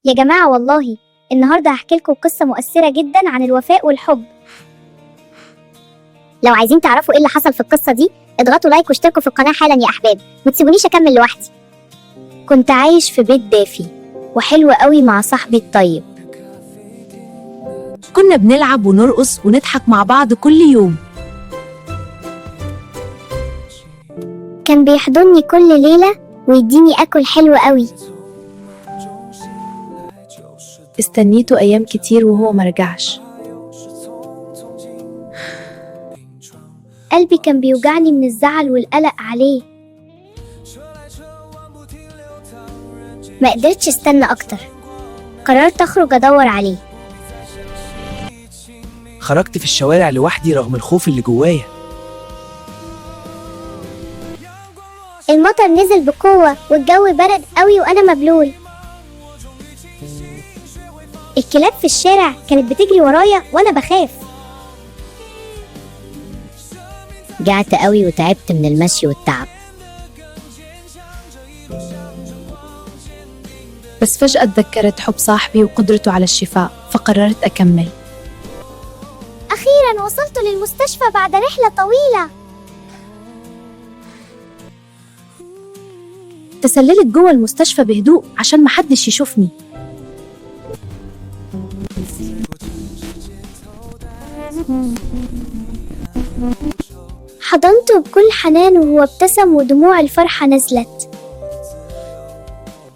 يا جماعة والله النهاردة هحكي لكم قصة مؤثرة جدا عن الوفاء والحب. لو عايزين تعرفوا ايه اللي حصل في القصة دي اضغطوا لايك واشتركوا في القناة حالا يا أحباب، متسيبونيش أكمل لوحدي. كنت عايش في بيت دافي وحلو قوي مع صاحبي الطيب. كنا بنلعب ونرقص ونضحك مع بعض كل يوم. كان بيحضني كل ليلة ويديني أكل حلو قوي. استنيته أيام كتير وهو مرجعش. قلبي كان بيوجعني من الزعل والقلق عليه. ما قدرتش استنى أكتر، قررت أخرج أدور عليه. خرجت في الشوارع لوحدي رغم الخوف اللي جوايا. المطر نزل بقوة والجو برد قوي وأنا مبلول. الكلاب في الشارع كانت بتجري ورايا وأنا بخاف. جعت قوي وتعبت من المشي والتعب. بس فجأة اتذكرت حب صاحبي وقدرته على الشفاء، فقررت أكمل. أخيراً وصلت للمستشفى بعد رحلة طويلة. تسللت جوه المستشفى بهدوء عشان محدش يشوفني. حضنته بكل حنان وهو ابتسم ودموع الفرحة نزلت.